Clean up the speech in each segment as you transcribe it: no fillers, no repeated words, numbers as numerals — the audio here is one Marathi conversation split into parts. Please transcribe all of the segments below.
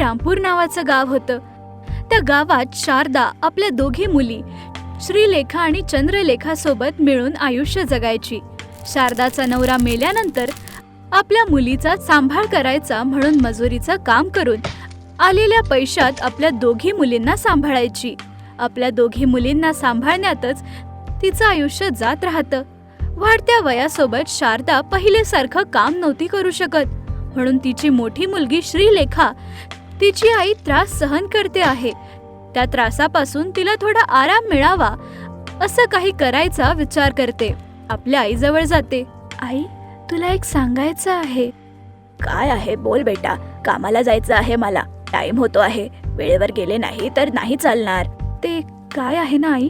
रामपूर नावाचं गाव होतं. त्या गावात शारदा आपल्या दोघी मुली श्रीलेखा आणि चंद्रलेखा सोबत मिळून आयुष्य जगायची. शारदाचा नवरा मेल्यानंतर आपल्या मुलीचा सांभाळ करायचा म्हणून मजुरीचं काम करून आलेल्या पैशात आपल्या दोघी मुलींना सांभाळायची. आपल्या दोघी मुलींना सांभाळण्यातच तिचं आयुष्य जात राहतं. वाढत्या वयासोबत शारदा पहिल्यासारखं काम नव्हती करू शकत, म्हणून तिची मोठी मुलगी श्रीलेखा तिची आई त्रास सहन करते आहे. त्या त्रासापासून तिला थोडा आराम मिळावा असं काही करायचा विचार करते. आपल्या आईजवळ जाते. आई, तुला एक सांगायचं आहे. काय आहे? बोल बेटा. कामाला जायचं आहे मला. टाइम होतो आहे. वेळेवर गेले नाही तर नाही चालणार. ते काय आहे ना आई?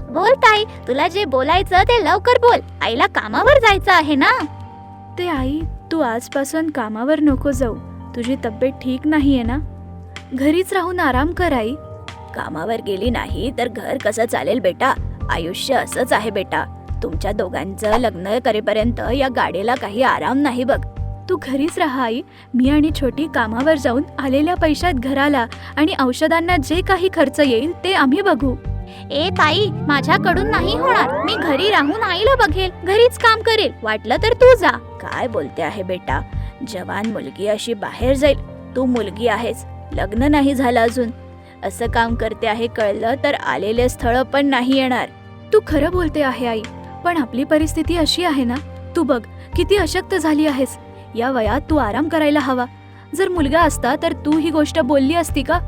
बोल ताई, तुला जे बोलायचं ते लवकर बोल. आईला कामावर जायचं आहे ना. ते आई, तू आजपासून कामावर नको जाऊ. तुझी तब्येत ठीक नाहीये ना. घरीच राहून आराम कर आई. कामावर गेली नाही तर घर कसं चालेल बेटा? आयुष्य असंच आहे बेटा. तुमच्या दोघांचं लग्न करेपर्यंत या गाडीला काही आराम नाही बघ. तू घरीच राहा आई. मी आणि छोटी कामावर जाऊन आलेल्या पैशात घराला आणि औषधांना जे काही खर्च येईल ते आम्ही बघू. ए ताई, माझ्याकडून नाही होणार. मी घरी राहून आईला बघेल, घरीच काम करेल. वाटलं तर तू जा. काय बोलते आहे बेटा? जवान मुलगी अशी बाहेर जाईल. तू मुलगी आहेस, लग्न नाही झालं अजून. असं काम करते आहे कळलं तर आलेले स्थळ पण नाही येणार. तू खरं बोलते आहे आई, पण आपली परिस्थिती अशी आहे ना. तू बघ किती अशक्त झाली आहेस. या वयात तू आराम करायला हवा. जर मुलगा असता तर तू ही गोष्ट बोलली असती का?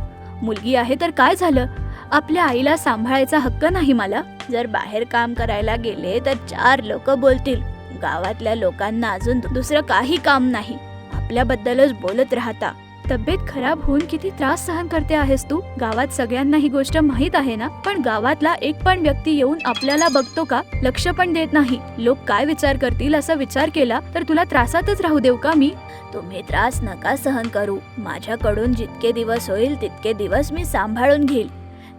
मुलगी आहे तर काय झालं? आपल्या आईला सांभाळायचा हक्क नाही मला? जर बाहेर काम करायला गेले तर 4 लोक बोलतील. गावातल्या लोकांना अजून दुसरं काही काम नाही. आपल्याबद्दलच बोलत राहता. तब्येत खराब होऊन किती त्रास सहन करते आहेस तू. गावात सगळ्यांना ही गोष्ट माहित आहे ना. पण गावातला एक पण व्यक्ती येऊन आपल्याला बघतो का? लक्ष पण देत नाही. लोक काय विचार करतील असा विचार केला तर तुला त्रासातच राहू देऊ का मी? तुम्ही त्रास नका सहन करू. माझ्याकडून जितके दिवस होईल तितके दिवस मी सांभाळून घेईल.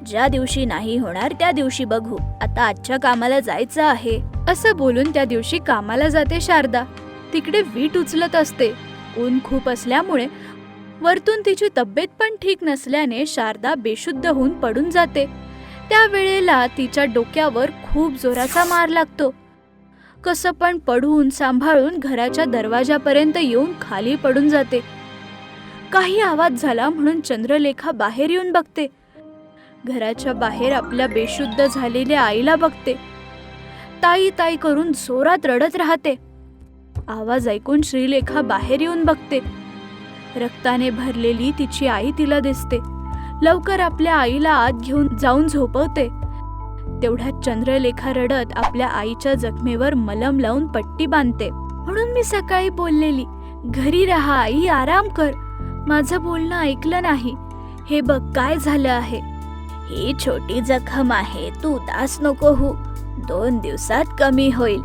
ज्या दिवशी नाही होणार त्या दिवशी बघू. आता आजच्या कामाला जायचं आहे. असं बोलून त्या दिवशी कामाला जाते शारदा. तिकडे वीट उचलत असते. ऊन खूप असल्यामुळे वरतून तिची तब्येत पण ठीक नसल्याने शारदा बेशुद्ध होऊन पडून जाते. त्यावेळेला तिच्या डोक्यावर खूप जोराचा मार लागतो. कसं पण पडून सांभाळून घराच्या दरवाजापर्यंत येऊन खाली पडून जाते. काही आवाज झाला म्हणून चंद्रलेखा बाहेर येऊन बघते. घराच्या बाहेर आपल्या बेशुद्ध झालेल्या आईला बघते. ताई ताई करून जोरात रडत राहते. आवाज ऐकून श्रीलेखा बाहेर येऊन बघते. रक्ताने भरलेली तिची आई तिला दिसते. लवकर आपल्या आईला आत घेऊन जाऊन झोपवते. तेवढ्यात चंद्रलेखा रडत आपल्या आईच्या जखमेवर मलम लावून पट्टी बांधते. म्हणून मी सकाळी बोललेली, घरी राहा आई, आराम कर. माझं बोलणं ऐकलं नाही. हे बघ काय झालं आहे. ही छोटी जखम आहे. तू उदास नको हो. 2 दिवसात कमी होईल.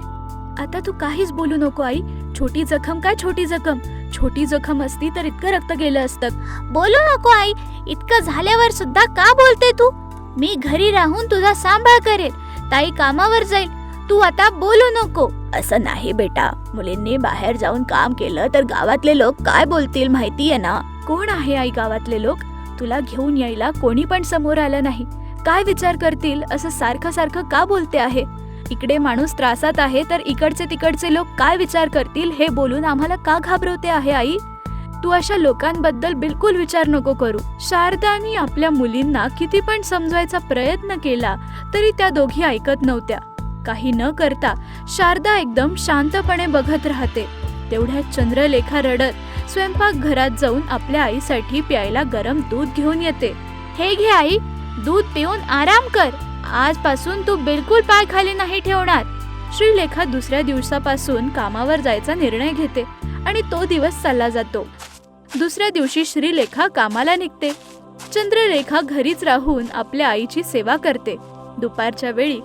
आता तू काहीच बोलू नको आई. छोटी जखम काय छोटी जखम? छोटी जखम असती तर इतकं रक्त गेलं असतं. बोलू नको आई. इतकं झाल्यावर सुद्धा का बोलते तू? मी घरी राहून तुझा सांभाळ करेल. ताई कामावर जाईल. तू आता बोलू नको. असं नाही बेटा. मुलींनी बाहेर जाऊन काम केलं तर गावातले लोक काय बोलतील माहितीये ना. कोण आहे आई गावातले लोक? तुला घेऊन यायला कोणी पण समोर आलं नाही. काय विचार करतील असं सारखं सारखं का बोलते आहे? इकडे माणूस त्रासात आहे तर इकडचे तिकडचे लोक काय विचार करतील हे बोलून आम्हाला का घाबरवते आहे आई? तू अशा लोकांबद्दल बिलकुल विचार नको करू. शारदाने आपल्या मुलींना किती पण समजवायचा प्रयत्न केला तरी त्या दोघी ऐकत नव्हत्या. काही न करता शारदा एकदम शांतपणे बघत राहते. तेवढ्यात चंद्रलेखा रडत स्वयंपाक घरात जाऊन आपल्या आईसाठी प्यायला गरम दूध घेऊन येते. हे घे आई, दूध पिऊन आराम कर. आजपासून तू बिलकुल पाय खाली नाही ठेवणार. श्रीलेखा दुसऱ्या दिवसापासून कामावर जायचा निर्णय घेते आणि तो दिवस चालला जातो. दुसऱ्या दिवशी श्रीलेखा कामाला निघते. चंद्रलेखा घरीच राहून आपल्या आईची सेवा करते. दुपारच्या वेळी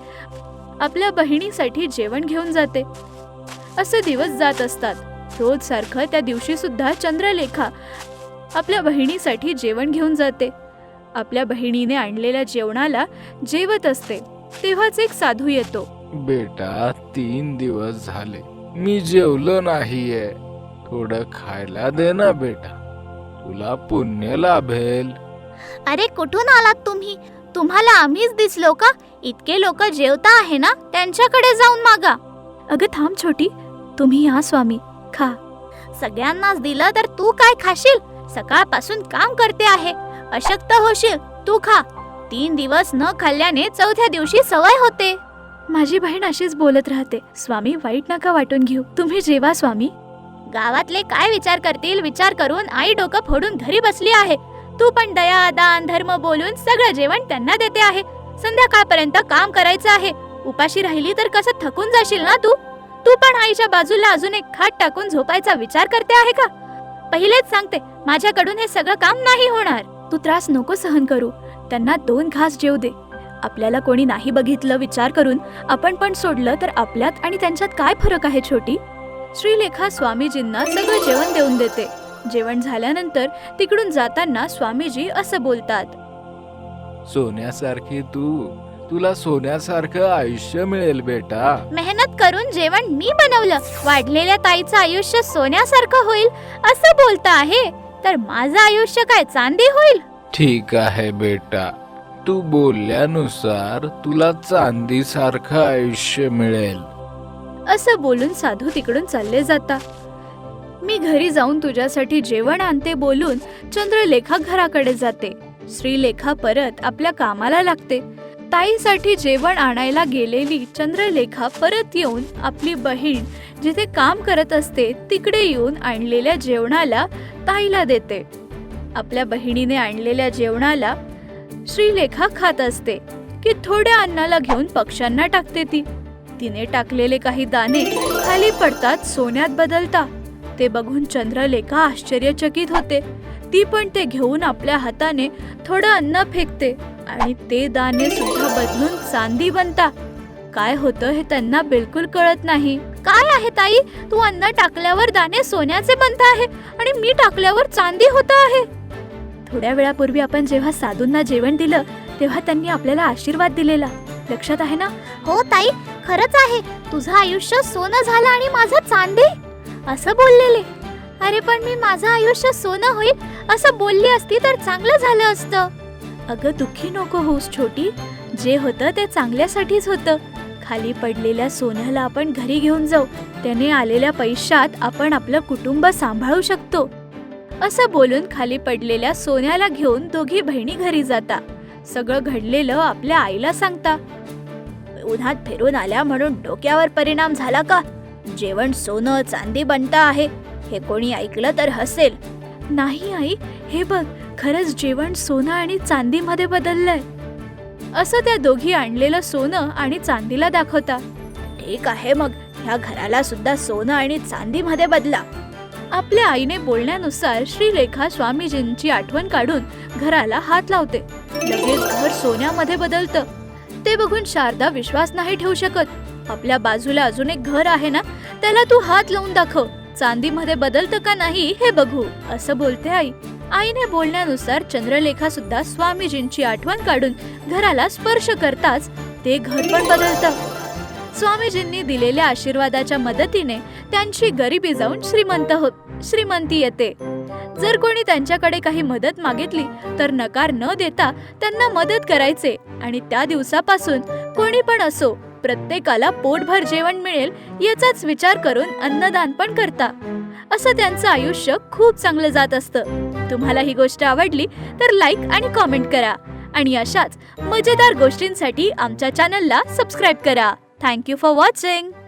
आपल्या बहिणीसाठी जेवण घेऊन जाते. असे दिवस जात असतात. रोज सारखं त्या दिवशी सुद्धा चंद्रलेखा आपल्या बहिणीसाठी जेवण घेऊन जाते. आपल्या बहिणीने आणलेल्या जेवणाला जेवत असते तेव्हाच एक साधू येतो. बेटा, 3 दिवस झाले मी जेवलो नाहीये. थोडं खायला दे ना बेटा. तुला पुण्य लाभेल. अरे कुठून आलात तुम्ही? तुम्हाला आम्हीच दिसलो का? इतके लोक जेवता आहे ना, त्यांच्याकडे जाऊन मागा. अगं थांब छोटी, तुम्ही या स्वामी, खा. सगळ्यांनाच दिलं तर तू काय खाशील? सकाळपासून काम करते आहे, अशक्त होशील. तू खा. 3 दिवस न खाल्ल्याने चौथ्या दिवशी सवय होते. माझी बहीण अशीच बोलत राहते. स्वामी, वाईट नका वाटून घेऊ, तुम्ही जेवा स्वामी. गावातले काय विचार करतील विचार करून आई डोकं फोडून घरी बसली आहे. तू पण दया दान धर्म बोलून सगळं जेवण त्यांना देते आहे. संध्याकाळपर्यंत काम करायचं आहे. उपाशी राहिली तर कसं थकून जाशील ना तू. तू पण आईच्या बाजूला अजून एक खाट टाकून झोपायचा विचार करते आहे का? पहिलेच सांगते, माझ्याकडून हे सगळं काम नाही होणार. तू त्रास नको सहन करू, त्यांना 2 घास जेवू दे. आपल्याला कोणी नाही बघितलं विचार करून आपण पण सोडलं तर आपल्यात आणि त्यांच्यात काय फरक आहे छोटी. श्रीलेखा स्वामीजींना सगळं जेवण देऊन देते. जेवण झाल्यानंतर तिकडून जाताना स्वामीजी असं बोलतात. सोन्यासारखी तुला सोन्यासारखं आयुष्य मिळेल बेटा. मेहनत करून जेवण मी बनवलं, वाढलेल्या ताईचं आयुष्य सोन्यासारखं होईल असं बोलता आहे, तर माझं आयुष्य काय चांदी होईल? ठीक आहे बेटा, तू बोलल्यानुसार तुला चांदीसारखं आयुष्य मिळेल. असं बोलून साधू तिकडून चालले जाता. मी घरी जाऊन तुझ्यासाठी जेवण आणते बोलून चंद्रलेखा घराकडे जाते. श्रीलेखा परत आपल्या कामाला लागते. ताईसाठी जेवण आणायला गेलेली चंद्रलेखा परत येऊन आपली बहीण जिथे काम करत असते तिकडे येऊन आणलेल्या जेवणाला ताईला देते. आपल्या बहिणीने आणलेल्या जेवणाला श्रीलेखा खात असते की थोड्या अन्नाला घेऊन पक्ष्यांना टाकते ती. तिने टाकलेले काही दाणे खाली पडतात सोन्यात बदलता. ते बघून चंद्रलेखा आश्चर्यचकित होते. ती पण ते घेऊन आपल्या हाताने थोडं अन्न फेकते आणि ते दाणे सुद्धा बदलून चांदी बनता. काय होतं हे त्यांना बिलकुल कळत नाही. काय आहे ताई, तू अन्न टाकल्यावर दाणे सोन्याचे बनत आहे आणि मी टाकल्यावर चांदी होत आहे. थोड्या वेळापूर्वी आपण जेव्हा साधूंना जेवण दिलं तेव्हा त्यांनी आपल्याला आशीर्वाद दिलेला, लक्षात आहे ना? हो ताई, खरंच आहे. तुझं आयुष्य सोनं झालं आणि माझं चांदी असं बोललेले. अरे पण मी माझं आयुष्य सोनं होईल असं बोलली असती तर चांगलं झालं असतं. अगं दुःखी नको होऊस छोटी, जे होतं ते चांगल्यासाठीच होतं. खाली पडलेल्या सोन्याला आपण घरी घेऊन जाऊ, त्याने आलेल्या पैशात आपण आपलं कुटुंब सांभाळू शकतो. असं बोलून खाली पडलेल्या सोन्याला घेऊन दोघी बहिणी घरी जाता. सगळं घडलेलं आपल्या आईला सांगता. उन्हात फिरून आल्या म्हणून डोक्यावर परिणाम झाला का? जेवण सोनं चांदी बनता आहे हे कोणी ऐकलं तर हसेल. नाही आई, हे बघ, खरंच जेवण सोनं आणि चांदीमध्ये बदललंय. असं त्या दोघी आणलेलं सोनं आणि चांदीला दाखवता. ठीक आहे, मग ह्या घराला सुद्धा सोनं आणि चांदीमध्ये बदला. आपल्या आईने बोलण्यानुसार श्रीलेखा स्वामीजींची आठवण काढून घराला हात लावते. लगेच घर सोन्यामध्ये बदलतं. ते बघून शारदा विश्वास नाही ठेवू शकत. आपल्या बाजूला अजून एक घर आहे ना, त्याला तू हात लावून दाखव, चांदीमध्ये बदलतं का नाही हे बघू, असं बोलते आई. आईने बोलण्यानुसार चंद्रलेखा सुद्धा स्वामीजींची आठवण काढून घराला स्पर्श करताच ते घर पण बदलतं. स्वामीजींनी दिलेल्या आशीर्वादाच्या मदतीने त्यांची गरिबी जाऊन श्रीमंती येते. जर कोणी त्यांच्याकडे काही मदत मागितली तर नकार न देता त्यांना मदत करायचे आणि त्या दिवसापासून कोणी पण असो प्रत्येकाला पोटभर जेवण मिळेल याचाच विचार करून अन्नदान पण करता. असं त्यांचं आयुष्य खूप चांगलं जात असतं. तुम्हाला ही गोष्ट आवडली तर लाईक आणि कॉमेंट करा आणि अशाच मजेदार गोष्टींसाठी आमच्या चॅनलला सबस्क्राईब करा. Thank you for watching.